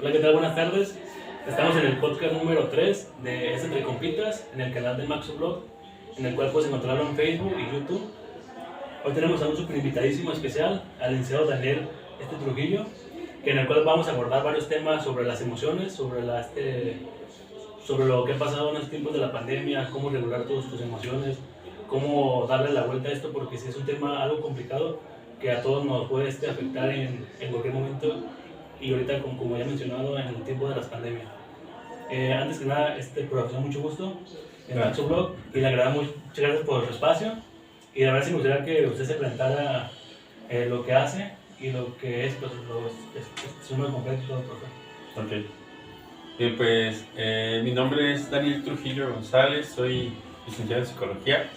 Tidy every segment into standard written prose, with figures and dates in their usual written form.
Hola, ¿qué tal? Buenas tardes. Estamos en el podcast número 3 de Es Entre Compitas, en el canal de Maxoblog, en el cual puedes encontrarlo en Facebook y YouTube. Hoy tenemos a un super invitadísimo especial, al licenciado Daniel Trujillo, en el cual vamos a abordar varios temas sobre las emociones, sobre lo que ha pasado en los tiempos de la pandemia, cómo regular todas tus emociones, cómo darle la vuelta a esto, porque si es un tema algo complicado que a todos nos puede afectar en cualquier momento, y ahorita, como ya he mencionado, en el tiempo de las pandemias. Antes que nada, profesor, mucho gusto en Maxoblog, y le agradezco muchas gracias por su espacio, y la verdad sí me gustaría que usted se presentara lo que hace y lo que es, pues, su nombre completo y todo, profe. Ok. Bien, pues mi nombre es Daniel Trujillo González, soy licenciado en psicología,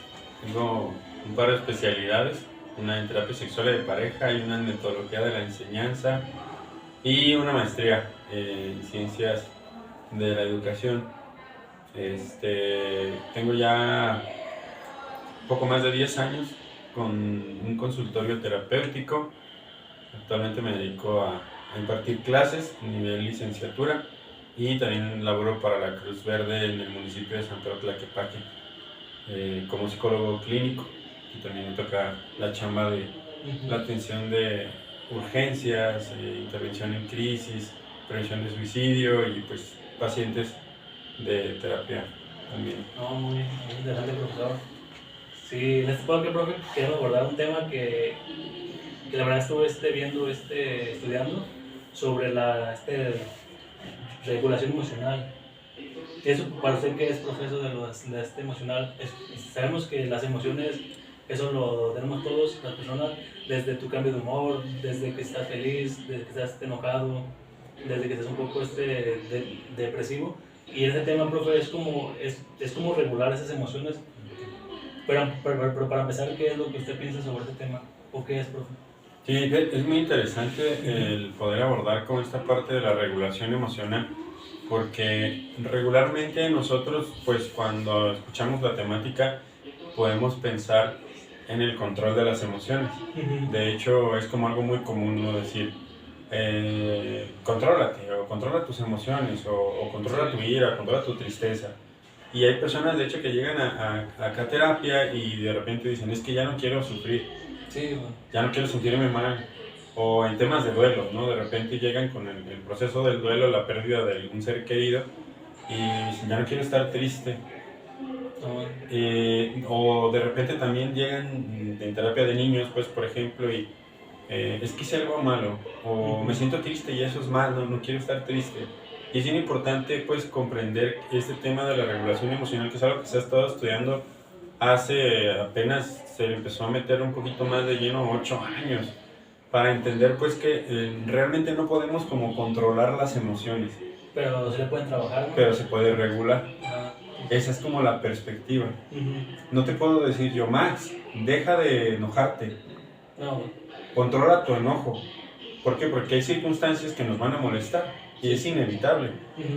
tengo un par de especialidades, una en terapia sexual de pareja y una en metodología de la enseñanza y una maestría en ciencias de la educación. Tengo ya poco más de 10 años con un consultorio terapéutico. Actualmente me dedico a impartir clases a nivel licenciatura y también laboro para la Cruz Verde en el municipio de San Pedro Tlaquepaque como psicólogo clínico, y también me toca la chamba de la atención de urgencias, intervención en crisis, prevención de suicidio y pues pacientes de terapia también. No, muy interesante, profesor. Sí, en este podcast, profe, queremos abordar un tema que la verdad estuve viendo, estudiando sobre la regulación emocional. Eso, para usted que es profesor de emocional, sabemos que las emociones, eso lo tenemos todos, las personas, desde tu cambio de humor, desde que estás feliz, desde que estás enojado, desde que estás un poco depresivo. Y ese tema, profe, es como regular esas emociones. Pero para empezar, ¿qué es lo que usted piensa sobre este tema? ¿O qué es, profe? Sí, es muy interesante el poder abordar con esta parte de la regulación emocional, porque regularmente nosotros, pues cuando escuchamos la temática, podemos pensar en el control de las emociones. De hecho, es como algo muy común, ¿no? Decir, contrólate, o controla tus emociones, o controla tu ira, controla tu tristeza. Y hay personas, de hecho, que llegan acá a terapia y de repente dicen, es que ya no quiero sufrir. Sí, bueno. Ya no quiero sentirme mal. O en temas de duelo, ¿no? De repente llegan con el proceso del duelo, la pérdida de un ser querido, y dicen, ya no quiero estar triste. O de repente también llegan en terapia de niños, pues, por ejemplo, y es que hice algo malo, o me siento triste y eso es malo, no quiero estar triste. Y es bien importante, pues, comprender este tema de la regulación emocional, que es algo que se ha estado estudiando hace apenas, se empezó a meter un poquito más de lleno, 8 años, para entender pues que realmente no podemos como controlar las emociones. Pero se le pueden trabajar, ¿no? Pero se puede regular. Ajá. Esa es como la perspectiva. No te puedo decir yo, Max, deja de enojarte. No. Controla tu enojo. ¿Por qué? Porque hay circunstancias que nos van a molestar y es inevitable,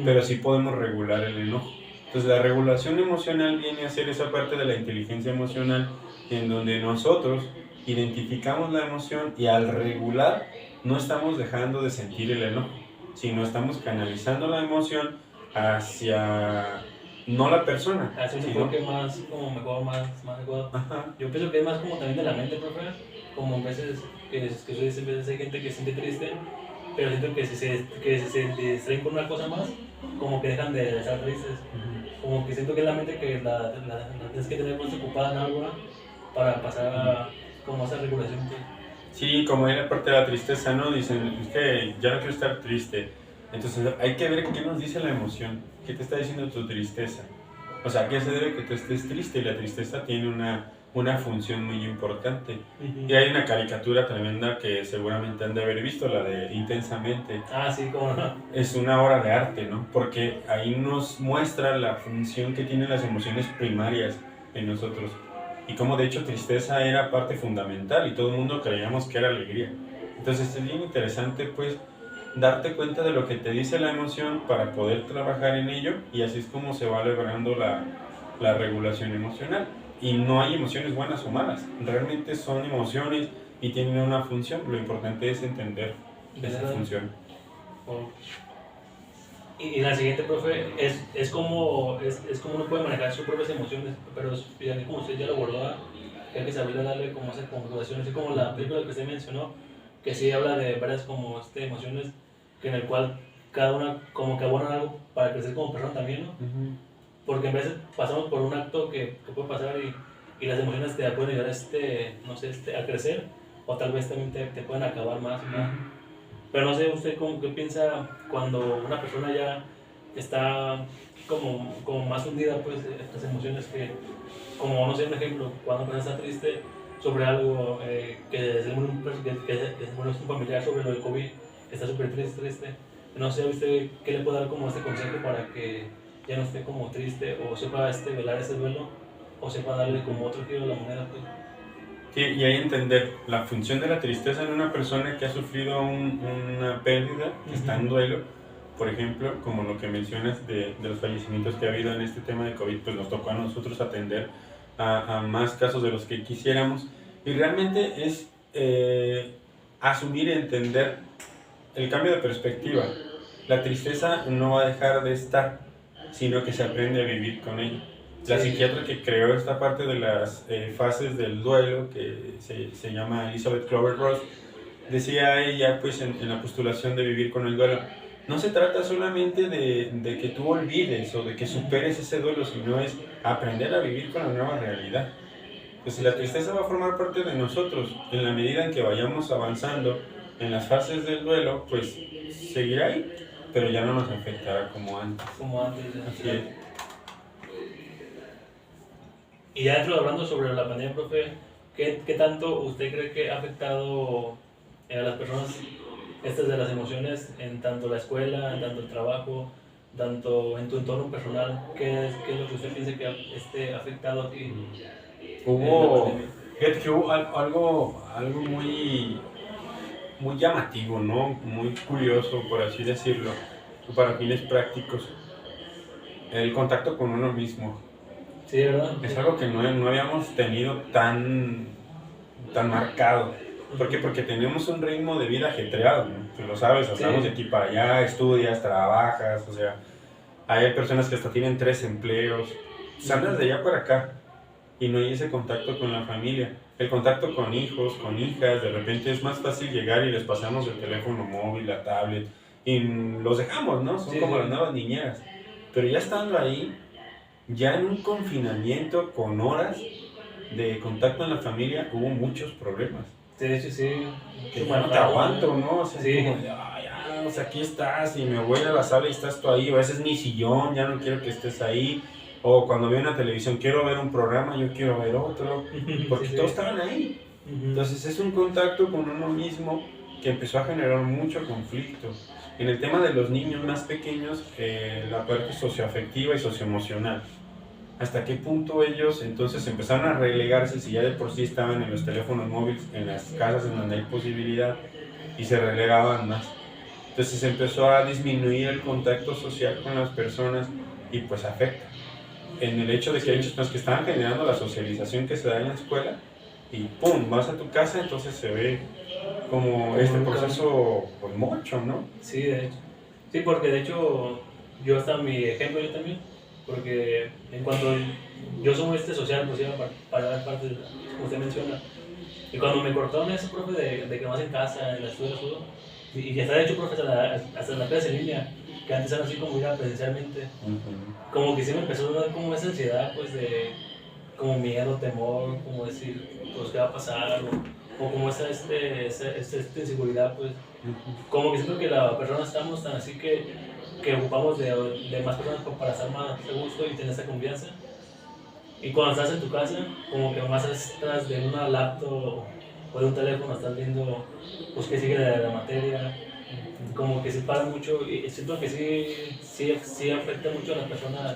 pero sí podemos regular el enojo. Entonces la regulación emocional viene a ser esa parte de la inteligencia emocional en donde nosotros identificamos la emoción y al regular no estamos dejando de sentir el enojo, sino estamos canalizando la emoción hacia no la persona. Hacia un enfoque más como mejor, más adecuado. Ajá. Yo pienso que es más como también de la mente, profe. Como a veces, a veces hay gente que se siente triste, pero siento que si se distraen con una cosa más, como que dejan de estar tristes. Como que siento que es la mente que la tienes que tener más ocupada en algo, ¿no? Para pasar a como esa regulación. Pues. Sí, como hay la parte de la tristeza, ¿no? Dicen, es que ya no quiero estar triste. Entonces hay que ver qué nos dice la emoción, qué te está diciendo tu tristeza. O sea, ¿a qué se debe que tú estés triste? Y la tristeza tiene una función muy importante. Y hay una caricatura tremenda que seguramente han de haber visto, la de Intensamente. Ah, sí, cómo no. Es una obra de arte, ¿no? Porque ahí nos muestra la función que tienen las emociones primarias en nosotros. Y como de hecho tristeza era parte fundamental y todo el mundo creíamos que era alegría. Entonces es bien interesante pues darte cuenta de lo que te dice la emoción para poder trabajar en ello, y así es como se va logrando la regulación emocional. Y no hay emociones buenas o malas, realmente son emociones y tienen una función. Lo importante es entender esa función. Y la siguiente, profe, es como uno puede manejar sus propias emociones, pero ya que como usted ya lo abordó, que hay que saber darle como esa conjugación, así como la película que usted mencionó, que sí habla de varias como emociones, que en el cual cada una como que abona algo para crecer como persona también, ¿no? Porque en veces pasamos por un acto que puede pasar y las emociones te pueden ayudar no sé, a crecer, o tal vez también te pueden acabar más y más. Pero no sé, ¿usted qué piensa cuando una persona ya está como más hundida, pues, en estas emociones que, como, no sé, un ejemplo, cuando una persona está triste sobre algo, que se murió un familiar sobre lo del COVID, está súper triste, no sé, ¿usted qué le puede dar como este consejo para que ya no esté como triste, o sepa velar ese duelo, o sepa darle como otro giro a la moneda, pues? Sí, y ahí entender la función de la tristeza en una persona que ha sufrido una pérdida, que está en duelo, por ejemplo, como lo que mencionas de los fallecimientos que ha habido en este tema de COVID, pues nos tocó a nosotros atender a más casos de los que quisiéramos, y realmente es asumir y entender el cambio de perspectiva. La tristeza no va a dejar de estar, sino que se aprende a vivir con ella. La psiquiatra que creó esta parte de las fases del duelo, que se llama Elizabeth Kübler-Ross, decía ella, pues, en la postulación de vivir con el duelo, no se trata solamente de que tú olvides o de que superes ese duelo, sino es aprender a vivir con la nueva realidad. Pues la tristeza va a formar parte de nosotros. En la medida en que vayamos avanzando en las fases del duelo, pues seguirá ahí, pero ya no nos afectará como antes. Como antes. Así es. Y ya dentro hablando sobre la pandemia, profe, ¿qué tanto usted cree que ha afectado a las personas estas de las emociones en tanto la escuela, en tanto el trabajo, tanto en tu entorno personal? ¿Qué es lo que usted piensa que ha afectado a ti? Fíjate que hubo algo muy llamativo, ¿no? Muy curioso, por así decirlo, para fines prácticos. El contacto con uno mismo. Sí, ¿verdad? Es algo que no habíamos tenido tan marcado. ¿Por qué? Porque tenemos un ritmo de vida ajetreado, ¿no? Tú lo sabes, estamos de aquí para allá, estudias, trabajas, o sea, hay personas que hasta tienen 3 empleos, andas de allá para acá y no hay ese contacto con la familia. El contacto con hijos, con hijas, de repente es más fácil llegar y les pasamos el teléfono móvil, la tablet, y los dejamos, ¿no? Son como las nuevas niñeras. Pero ya estando ahí, ya en un confinamiento con horas de contacto en la familia, hubo muchos problemas. De hecho, sí. Que ya no te aguanto, ¿no? O sea, sí. Como de, ya, o sea, aquí estás y me voy a la sala y estás tú ahí, o a veces mi sillón, ya no quiero que estés ahí. O cuando veo una televisión, quiero ver un programa, yo quiero ver otro, porque todos estaban ahí. Entonces es un contacto con uno mismo que empezó a generar mucho conflicto. En el tema de los niños más pequeños, la parte socioafectiva y socioemocional. ¿Hasta qué punto ellos entonces empezaron a relegarse si ya de por sí estaban en los teléfonos móviles, en las casas en donde hay posibilidad, y se relegaban más? Entonces empezó a disminuir el contacto social con las personas y pues afecta. En el hecho de que hay personas que estaban generando la socialización que se da en la escuela y ¡pum! Vas a tu casa, entonces se ve como este proceso pues mocho, ¿no? Sí, de hecho. Sí, porque de hecho yo hasta mi ejemplo yo también, porque en cuanto yo soy muy social, pues iba para dar parte, como usted menciona, y cuando me cortaron ese profe de que más en casa, en la escuela, todo, y está de hecho profe hasta en la clase en línea, que antes era así como ir a presencialmente, como que sí me empezó a dar como esa ansiedad, pues de como miedo, temor, como decir, pues qué va a pasar, o como esa inseguridad, pues como que siento que la persona estamos tan así que ocupamos de más personas para estar más a gusto y tener esa confianza. Y cuando estás en tu casa, como que más estás de una laptop o de un teléfono, estás viendo pues qué sigue de la materia, como que se para mucho y siento que sí afecta mucho a la persona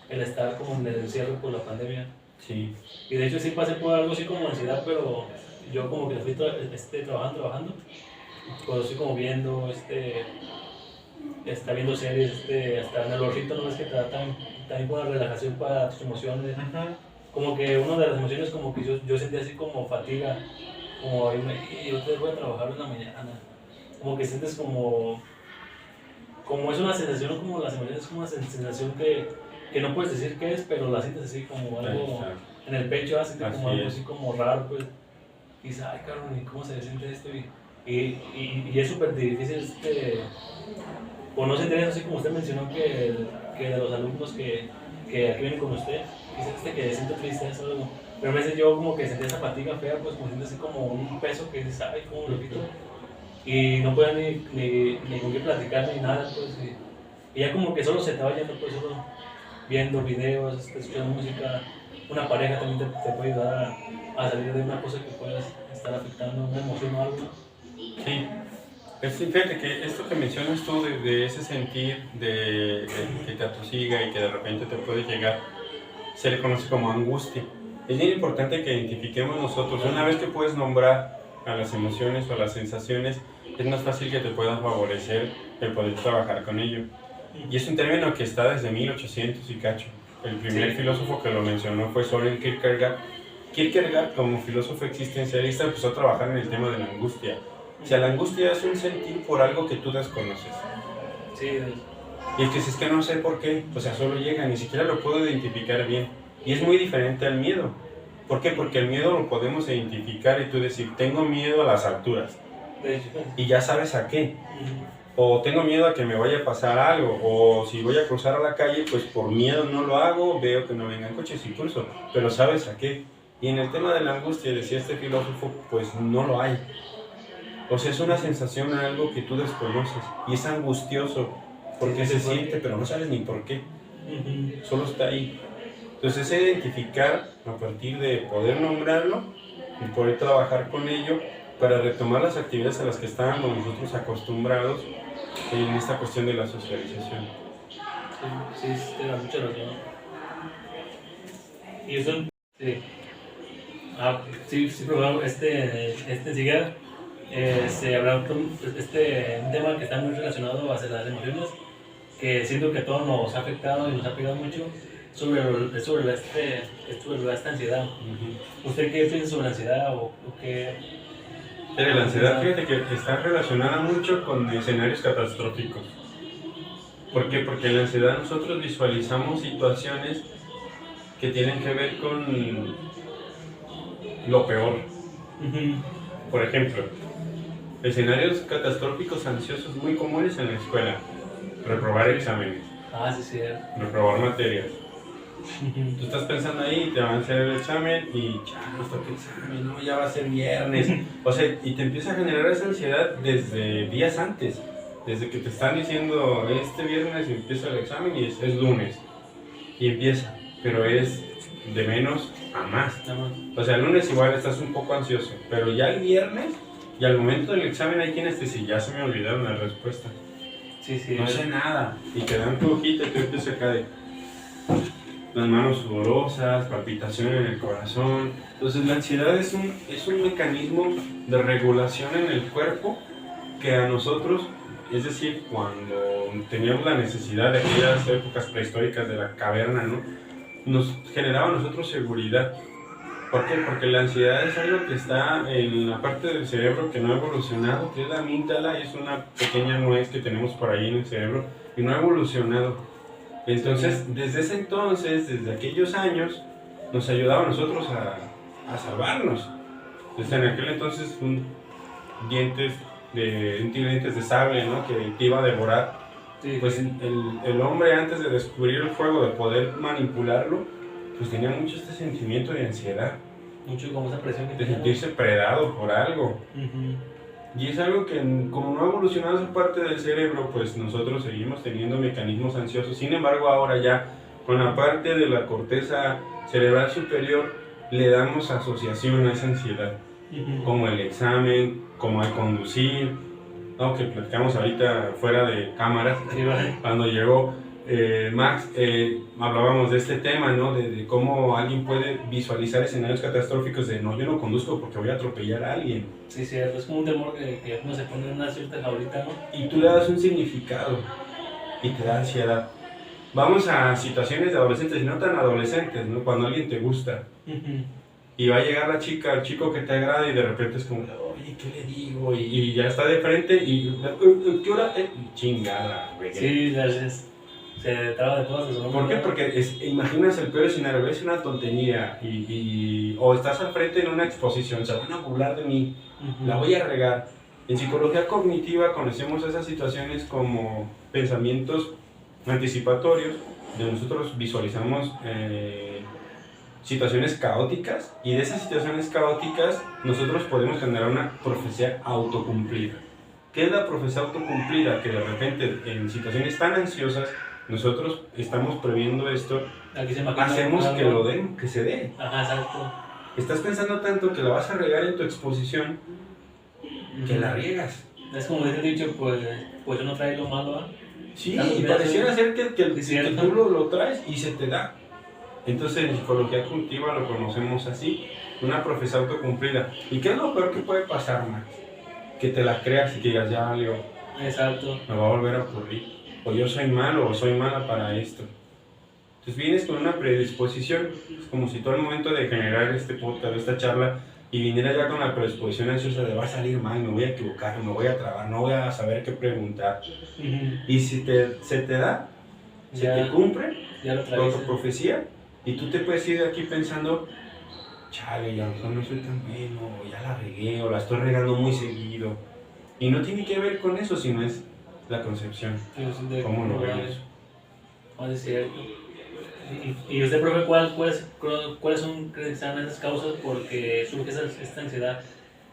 el estar como en el encierro por la pandemia. Sí. Y de hecho sí pasé por algo así como ansiedad, pero yo como que fui trabajando, pues así como viendo, está viendo series, hasta en el horrito, ¿no ves que te da también buena relajación para tus emociones? Como que una de las emociones como que yo sentía así como fatiga, como yo te voy a trabajar en la mañana, como que sientes como como es una sensación, como las emociones, es como una sensación que no puedes decir qué es, pero la sientes así como algo Exacto. en el pecho, así como Así algo es. así como raro, pues. Y dices, ay, cabrón, ¿y cómo se siente esto? Y es súper difícil, o no sentir eso, así como usted mencionó, que de los alumnos que aquí vienen con usted, dice que siento tristeza o algo. Pero a veces yo como que sentía esa fatiga fea, pues como siento así como un peso que dices, ay, ¿cómo lo quito? Y no podía ni con qué platicar ni nada, pues. Y ya como que solo se te va yendo, pues, solo viendo videos, escuchando música. Una pareja también te puede ayudar a salir de una cosa que puedas estar afectando, una emoción o algo. Sí. Fíjate que esto que mencionas tú de ese sentir de que te atosiga y que de repente te puede llegar, se le conoce como angustia. Es bien importante que identifiquemos nosotros. Una vez que puedes nombrar a las emociones o a las sensaciones, es más fácil que te puedan favorecer el poder trabajar con ello. Y es un término que está desde 1800 y cacho. El primer filósofo que lo mencionó fue Søren Kierkegaard. Kierkegaard, como filósofo existencialista, empezó a trabajar en el tema de la angustia. O sea, la angustia es un sentir por algo que tú desconoces. Sí. Y el que dices que no sé por qué, o sea, solo llega, ni siquiera lo puedo identificar bien. Y es muy diferente al miedo. ¿Por qué? Porque el miedo lo podemos identificar y tú decir, tengo miedo a las alturas. Y ya sabes a qué. O tengo miedo a que me vaya a pasar algo, o si voy a cruzar a la calle, pues por miedo no lo hago, veo que no vengan coches y cruzo, pero sabes a qué. Y en el tema de la angustia, decía este filósofo, pues no lo hay. O sea, es una sensación a algo que tú desconoces, y es angustioso, porque se siente, pero no sabes ni por qué. Solo está ahí. Entonces es identificar a partir de poder nombrarlo y poder trabajar con ello para retomar las actividades a las que estábamos nosotros acostumbrados en esta cuestión de la socialización. Sí, te da mucha razón. Y eso, sí, pero enseguida se habrá un tema que está muy relacionado hacia las emociones, que siento que a todos nos ha afectado y nos ha pegado mucho, sobre esta ansiedad. ¿Usted qué piensa sobre la ansiedad o qué? Pero la ansiedad, fíjate que está relacionada mucho con escenarios catastróficos. ¿Por qué? Porque en la ansiedad nosotros visualizamos situaciones que tienen que ver con lo peor. Por ejemplo, escenarios catastróficos ansiosos muy comunes en la escuela. Reprobar exámenes. Sí. Reprobar materias. Tú estás pensando ahí, te van a hacer el examen y ya, hasta el examen, no, ya va a ser viernes. O sea, y te empieza a generar esa ansiedad desde días antes. Desde que te están diciendo, este viernes empieza el examen y es lunes. Y empieza, pero es de menos a más. O sea, el lunes igual estás un poco ansioso, pero ya el viernes y al momento del examen hay quienes te dicen, ya se me olvidaron la respuesta. Sí. No sé nada. Y te dan tu hojita y tú empiezas acá de las manos sudorosas, palpitación en el corazón. Entonces la ansiedad es un mecanismo de regulación en el cuerpo que a nosotros, es decir, cuando teníamos la necesidad de aquellas épocas prehistóricas de la caverna, ¿no?, nos generaba a nosotros seguridad. ¿Por qué? Porque la ansiedad es algo que está en la parte del cerebro que no ha evolucionado, que es la amígdala, es una pequeña nuez que tenemos por ahí en el cerebro y no ha evolucionado. Entonces, desde ese entonces, desde aquellos años, nos ayudaba a nosotros a salvarnos. Desde en aquel entonces, dientes de sable, ¿no?, que te iba a devorar. Pues el hombre, antes de descubrir el fuego, de poder manipularlo, pues tenía mucho este sentimiento de ansiedad. Mucho como esa presión que de sentirse predado por algo. Y es algo que, como no ha evolucionado esa parte del cerebro, pues nosotros seguimos teniendo mecanismos ansiosos. Sin embargo, ahora ya con la parte de la corteza cerebral superior le damos asociación a esa ansiedad, como el examen, como el conducir, ¿no?, que platicamos ahorita fuera de cámaras. Cuando llegó Max, hablábamos de este tema, ¿no?, de cómo alguien puede visualizar escenarios catastróficos de no, yo no conduzco porque voy a atropellar a alguien. Sí, cierto, es como un temor que uno se pone en una cierta jaulita, ¿no? Y tú le das un significado y te da ansiedad. Vamos a situaciones de adolescentes y no tan adolescentes, ¿no?, cuando alguien te gusta. y va a llegar la chica, el chico que te agrada y de repente es como, oye, ¿qué le digo? Y ya está de frente y, ¿qué hora? Chingada, güey. Sí, se traba de todas. ¿Por qué? Porque imaginas el peor escenario, es una tontería o estás al frente en una exposición, se van a burlar de mí, la voy a regar. En psicología cognitiva conocemos esas situaciones como pensamientos anticipatorios, de nosotros visualizamos situaciones caóticas y de esas situaciones caóticas nosotros podemos generar una profecía autocumplida. ¿Qué es la profecía autocumplida? Que de repente en situaciones tan ansiosas nosotros estamos previendo esto, hacemos que se dé. Ajá, exacto. Estás pensando tanto que la vas a regar en tu exposición que la riegas. Es como dice el dicho, pues uno trae lo malo, ¿eh? Sí, y pareciera ser que tú lo traes y se te da. Entonces en psicología cognitiva lo conocemos así, una profecía autocumplida. ¿Y qué es lo peor que puede pasar, Max? Que te la creas y que digas, ya valió. Exacto. Me va a volver a ocurrir. O yo soy malo o soy mala para esto. Entonces vienes con una predisposición. Es como si todo el momento de generar este podcast, esta charla, y viniera ya con la predisposición ansiosa de va a salir mal, me voy a equivocar, me voy a trabar, no voy a saber qué preguntar. Y si se te da, se te cumple con tu profecía, y tú te puedes ir de aquí pensando, chale, ya no soy tan bueno, o ya la regué, o la estoy regando muy seguido. Y no tiene que ver con eso, sino es la concepción. ¿Cómo lo vemos? Es cierto. ¿Y usted, profe, cuáles son esas causas porque surge esta ansiedad?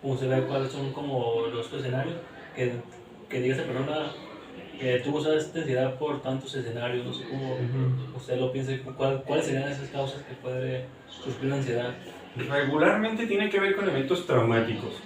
¿Cómo se ve cuáles son como los escenarios? Que diga esa persona que tuvo esta ansiedad por tantos escenarios, no sé cómo usted lo piensa, ¿cuáles serían esas causas que puede sufrir la ansiedad? Regularmente tiene que ver con eventos traumáticos.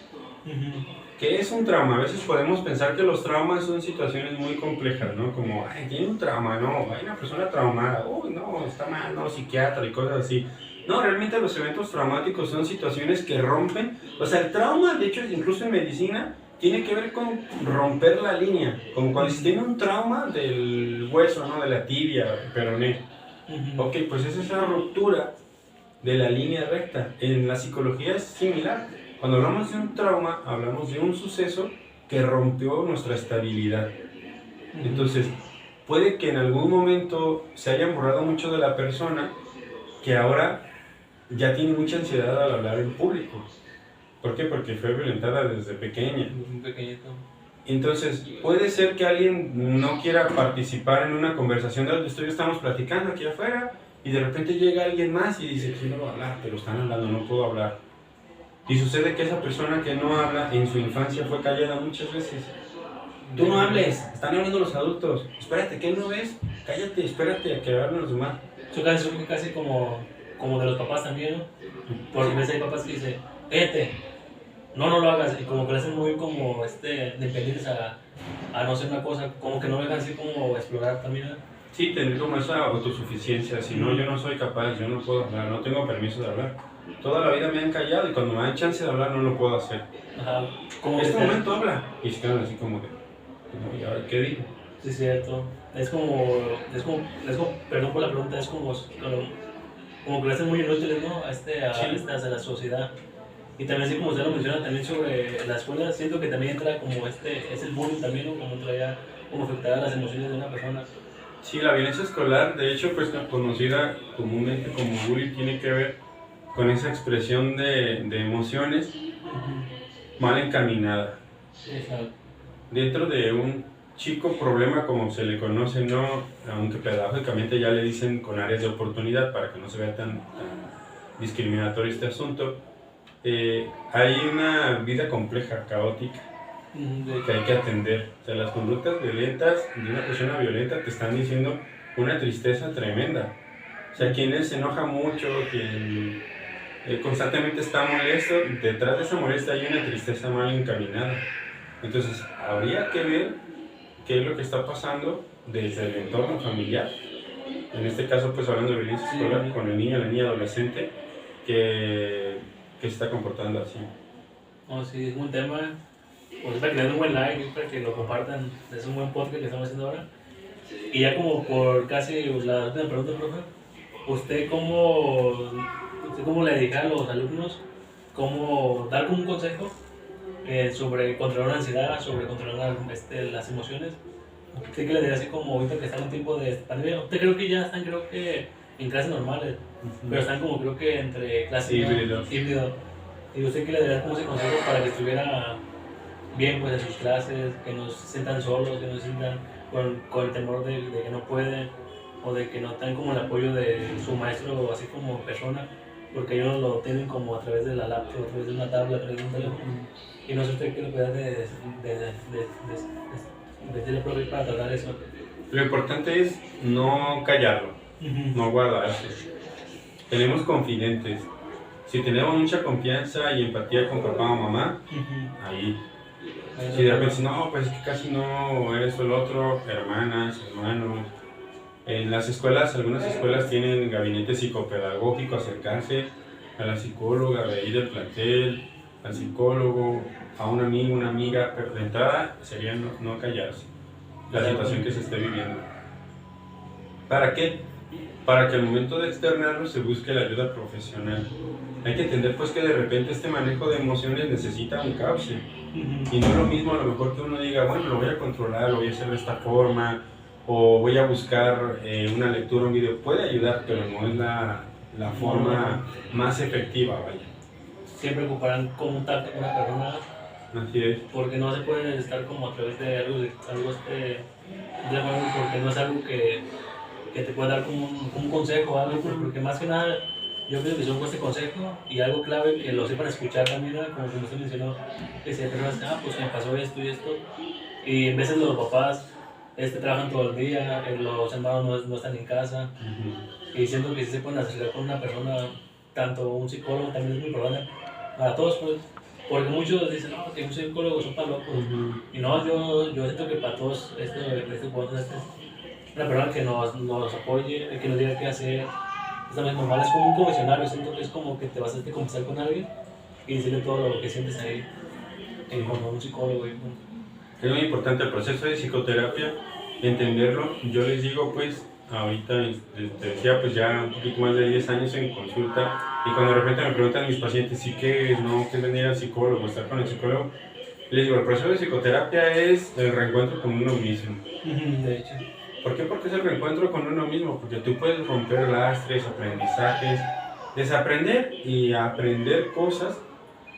¿Qué es un trauma? A veces podemos pensar que los traumas son situaciones muy complejas, ¿no? Como, ay, tiene un trauma, no, hay una persona traumada, uy, no, está mal, no, psiquiatra y cosas así. No, realmente los eventos traumáticos son situaciones que rompen, o sea, el trauma, de hecho, incluso en medicina, tiene que ver con romper la línea, como cuando se tiene un trauma del hueso, ¿no? De la tibia, peroné. Ok, pues es esa ruptura de la línea recta. En la psicología es similar. Cuando hablamos de un trauma, hablamos de un suceso que rompió nuestra estabilidad. Entonces, puede que en algún momento se haya borrado mucho de la persona que ahora ya tiene mucha ansiedad al hablar en público. ¿Por qué? Porque fue violentada desde pequeña. Pequeñito. Entonces, puede ser que alguien no quiera participar en una conversación de donde estamos platicando aquí afuera y de repente llega alguien más y dice, quiero hablar, pero están hablando, no puedo hablar. Y sucede que esa persona que no habla en su infancia fue callada muchas veces. Tú no hables, están hablando los adultos. Espérate, ¿qué no ves? Cállate, espérate a que hablen los demás. Eso casi como de los papás también, ¿no? Porque a veces hay papás que dicen, cállate, no lo hagas. Y como que le hacen muy como dependientes a no hacer una cosa, como que no dejan así como explorar también, ¿no? Sí, tener como esa autosuficiencia. Si no, yo no soy capaz, yo no puedo hablar, no tengo permiso de hablar. Toda la vida me han callado y cuando me dan chance de hablar no lo puedo hacer. Ajá. En este momento habla. Y se quedan así como de, no, ¿y ahora qué digo? Sí, es cierto. Es como, perdón por la pregunta, es como que le hacen muy inútiles, ¿no? A la sociedad. Y también así como usted lo menciona también sobre la escuela, siento que también entra como es el bullying también, ¿no? Como entra ya como afectar a las emociones de una persona. Sí, la violencia escolar, de hecho, pues conocida comúnmente como bullying, tiene que ver con esa expresión de emociones mal encaminada. Exacto. Dentro de un chico problema, como se le conoce, no, aunque pedagógicamente ya le dicen con áreas de oportunidad para que no se vea tan discriminatorio este asunto, hay una vida compleja, caótica, que hay que atender. O sea, las conductas violentas de una persona violenta te están diciendo una tristeza tremenda. O sea, quien se enoja mucho, quien constantemente está molesto, detrás de esa molestia hay una tristeza mal encaminada. Entonces, habría que ver qué es lo que está pasando desde el entorno familiar. En este caso, pues hablando de violencia escolar, con el niño, la niña, adolescente, que se está comportando así. Oh, sí, es un tema. Pues para que le den un buen like, para que lo compartan. Es un buen podcast que estamos haciendo ahora. Y ya como por casi la última pregunta, profe, ¿usted cómo Así como le dije a los alumnos, cómo dar como un consejo sobre controlar la ansiedad, sobre controlar las emociones. Sí que le diría así como ahorita que están en tiempo de pandemia. Ahorita creo que ya están, creo que en clases normales, pero están como creo que entre clases híbrido. Y usted que le daría como ese consejo para que estuviera bien pues en sus clases, que no se sientan solos, que no se sientan con el temor de que no pueden o de que no tengan como el apoyo de su maestro así como persona, porque ellos lo tienen como a través de la laptop, a través de una tabla, a través de un teléfono. Y no sé usted qué le puede decirle profe para tratar eso. Lo importante es no callarlo, no guardarse. Tenemos confidentes. Si tenemos mucha confianza y empatía con papá o mamá, ahí. Si de repente no, pues es que casi no eres el otro, hermanas, hermanos. En las escuelas, algunas escuelas tienen gabinete psicopedagógico, acercarse a la psicóloga de ahí del plantel, al psicólogo, a un amigo, una amiga, pero de entrada sería no callarse la situación que se esté viviendo. ¿Para qué? Para que al momento de externarlo se busque la ayuda profesional. Hay que entender pues que de repente este manejo de emociones necesita un cauce. Y no es lo mismo a lo mejor que uno diga, bueno, lo voy a controlar, lo voy a hacer de esta forma, o voy a buscar una lectura, un video. Puede ayudar, pero no es la forma más efectiva, vaya. Siempre ocuparán contacto con una persona. Así es. Porque no se puede estar como a través de algo porque no es algo que te pueda dar como un consejo o algo, porque más que nada yo creo que son este consejo y algo clave que lo sepan escuchar también, como usted mencionó, que si hay personas, pues me pasó esto y esto, y en veces los papás trabajan todo el día, los hermanos no están en casa, y siento que si se pueden acercar con una persona, tanto un psicólogo también es muy importante para todos, pues. Porque muchos dicen, no, que un psicólogo son para locos. Y no, yo siento que para todos esto es una persona que nos apoye, que nos diga qué hacer. Es también normal, es como un confesionario, siento que es como que te vas a conversar con alguien y decirle todo lo que sientes ahí, como un psicólogo. Es muy importante el proceso de psicoterapia, entenderlo. Yo les digo, pues, ahorita te decía, pues ya un poquito más de 10 años en consulta, y cuando de repente me preguntan mis pacientes, ¿sí qué es, no? ¿Qué es venir al psicólogo, estar con el psicólogo? Les digo, el proceso de psicoterapia es el reencuentro con uno mismo. De hecho. ¿Por qué? Porque es el reencuentro con uno mismo, porque tú puedes romper lastres, aprendizajes, desaprender y aprender cosas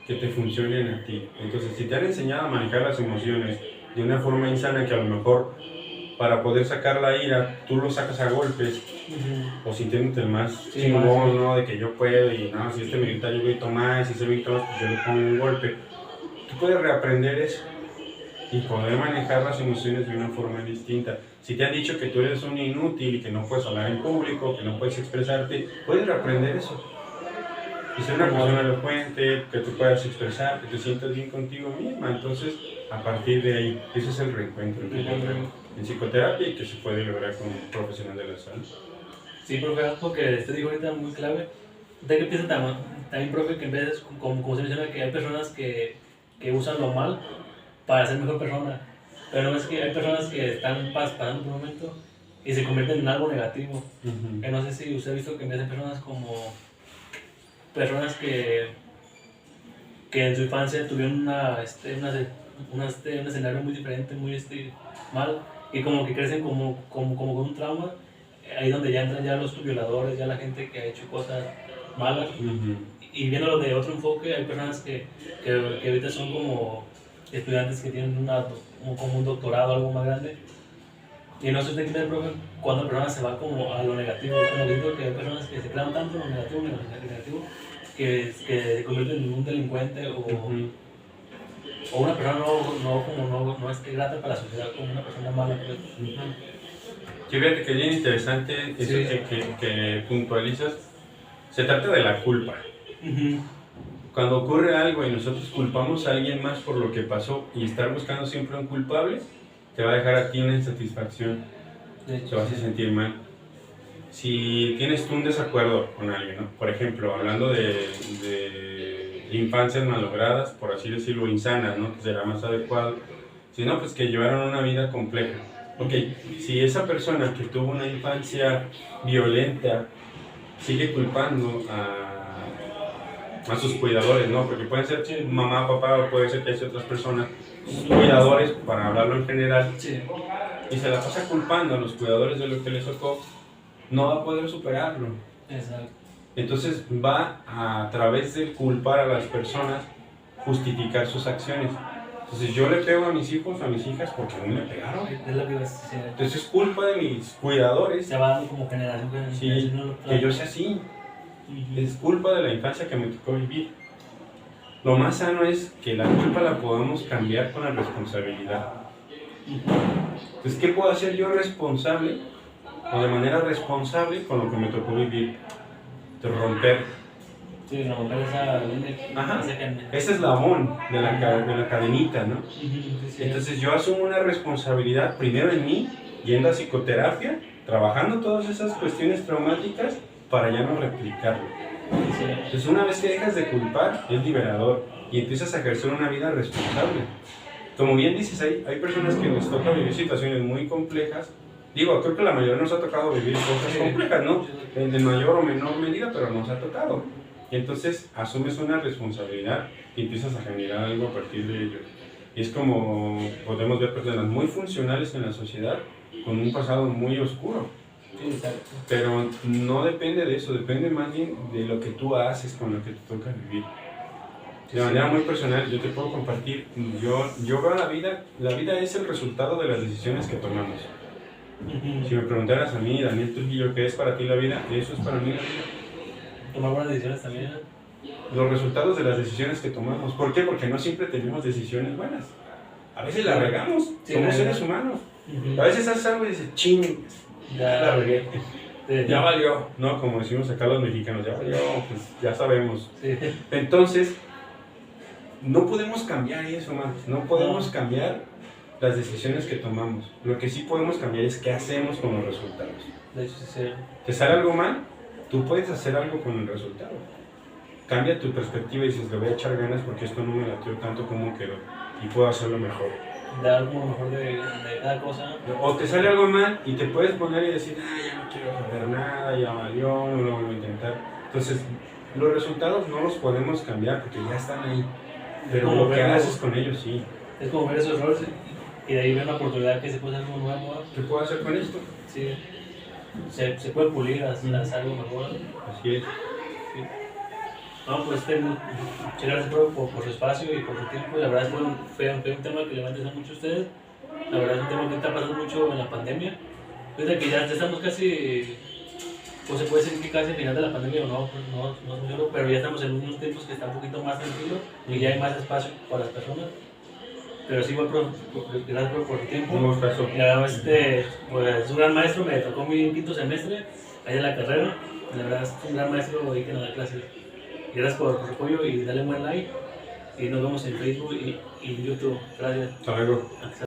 que te funcionen a ti. Entonces, si te han enseñado a manejar las emociones de una forma insana, que a lo mejor para poder sacar la ira, tú lo sacas a golpes, o sintiéndote más chingón, ¿no? De que yo puedo, y no, si me grita yo grito más, si se me grita más, pues yo le pongo un golpe. Tú puedes reaprender eso y poder manejar las emociones de una forma distinta. Si te han dicho que tú eres un inútil y que no puedes hablar en público, que no puedes expresarte, puedes reaprender eso. Y ser una persona elocuente, que tú puedas expresar, que te sientas bien contigo misma. Entonces, a partir de ahí, ese es el reencuentro que encontramos en psicoterapia y que se puede lograr con un profesional de la salud. Sí, profe, porque usted dijo ahorita muy clave. ¿De qué piensa también, profe, que en vez, como se menciona, que hay personas que usan lo mal para ser mejor persona? Pero no es que hay personas que están pasando por un momento y se convierten en algo negativo. Que no sé si usted ha visto que en vez de personas como personas que en su infancia tuvieron un escenario muy diferente, muy mal, y como que crecen como con un trauma, ahí donde ya entran ya los violadores, ya la gente que ha hecho cosas malas. Y viéndolo de otro enfoque, hay personas que ahorita son como estudiantes que tienen como un doctorado, algo más grande. Y no sé usted qué tal, profe, cuando la persona se va como a lo negativo, como digo que hay personas que se clavan tanto en lo negativo que se convierten en un delincuente o una persona no es grata para la sociedad, como una persona mala. Pues. Yo fíjate que es bien interesante eso que puntualizas. Se trata de la culpa. Cuando ocurre algo y nosotros culpamos a alguien más por lo que pasó y estar buscando siempre un culpable, te va a dejar a ti una insatisfacción, te vas a sentir mal. Si tienes tú un desacuerdo con alguien, ¿no? Por ejemplo, hablando de infancias malogradas, por así decirlo, insanas, ¿no? Que será más adecuado. Si no, pues que llevaron una vida compleja. Ok, si esa persona que tuvo una infancia violenta sigue culpando a sus cuidadores, ¿no? Porque pueden ser Sí. mamá, papá, o puede ser que haya otras personas, sus cuidadores, para hablarlo en general, Sí. y se la pasa culpando a los cuidadores de lo que les tocó, no va a poder superarlo. Exacto. Entonces va a través de culpar a las personas, justificar sus acciones. Entonces yo le pego a mis hijos, a mis hijas, porque a mí me pegaron. Es lo que ibas a decir. Entonces es culpa de mis cuidadores, Se va dando como generación con sí, generación, ¿no? que yo sea así. Ujú. Es culpa de la infancia que me tocó vivir. Lo más sano es que la culpa la podamos cambiar con la responsabilidad. Entonces, ¿qué puedo hacer yo responsable o de manera responsable con lo que me tocó vivir? De romper Sí, romper esa línea. Ajá. Esa cadena. ese eslabón de la cadenita, ¿no? Ujú, sí, sí. Entonces yo asumo una responsabilidad primero en mí, yendo a psicoterapia, trabajando todas esas cuestiones traumáticas para ya no replicarlo. Sí. Entonces una vez que dejas de culpar, es liberador y empiezas a ejercer una vida responsable. Como bien dices, hay personas que les toca vivir situaciones muy complejas. Digo, creo que la mayoría nos ha tocado vivir cosas Sí. complejas, ¿no? De mayor o menor medida, pero nos ha tocado. Y entonces asumes una responsabilidad y empiezas a generar algo a partir de ello. Y es como podemos ver personas muy funcionales en la sociedad con un pasado muy oscuro. Sí, exacto. Pero no depende de eso, depende más bien de lo que tú haces con lo que te toca vivir. De manera muy personal, yo te puedo compartir, yo veo la vida es el resultado de las decisiones que tomamos. Ujú. Si me preguntaras a mí, Daniel Trujillo, ¿qué es para ti la vida? Eso es para mí la vida. Tomar buenas decisiones también. Los resultados de las decisiones que tomamos. ¿Por qué? Porque no siempre tenemos decisiones buenas. A veces la regamos, Sí, somos la seres verdad. humanos. Ujú. A veces haces algo y dices, ching, la regué. Sí. Ya valió. No, como decimos acá los mexicanos, ya valió, pues ya sabemos. Sí. Entonces, no podemos cambiar eso, man. No podemos No. cambiar las decisiones que tomamos. Lo que sí podemos cambiar es qué hacemos con los resultados. De hecho, sí, sí. ¿Te sale algo mal? Tú puedes hacer algo con el resultado. Cambia tu perspectiva y dices, le voy a echar ganas porque esto no me latió tanto como quedó y puedo hacerlo mejor. Dar como lo mejor de cada cosa. O te sale algo mal y te puedes poner y decir, ya no quiero saber nada, ya valió, no lo vuelvo a intentar. Entonces, los resultados no los podemos cambiar porque ya están ahí. Pero Como lo que verlo. haces con ellos sí. Es como ver esos errores y de ahí ver una oportunidad que se puede hacer algo nuevo. ¿no? ¿Qué puedo hacer con esto? Sí. Se puede pulir, hacer algo mejor. Así es. Sí. No, pues muchas gracias por su espacio y por su tiempo. La verdad fue un tema que le va a interesar mucho a ustedes. La verdad es un tema que está pasando mucho en la pandemia. Desde que ya estamos casi, pues se puede decir que casi al final de la pandemia o no, pues no es muy seguro, pero ya estamos en unos tiempos que está un poquito más tranquilo y ya hay más espacio para las personas. Pero sí, igual, gracias por tu tiempo. Un gustazo. Y la verdad, pues es un gran maestro, me tocó mi quinto semestre, ahí en la carrera. La verdad es un gran maestro ahí que nos da clases. Y gracias por su apoyo y dale un buen like. Y nos vemos en Facebook y en YouTube. Gracias. Hasta luego. Hasta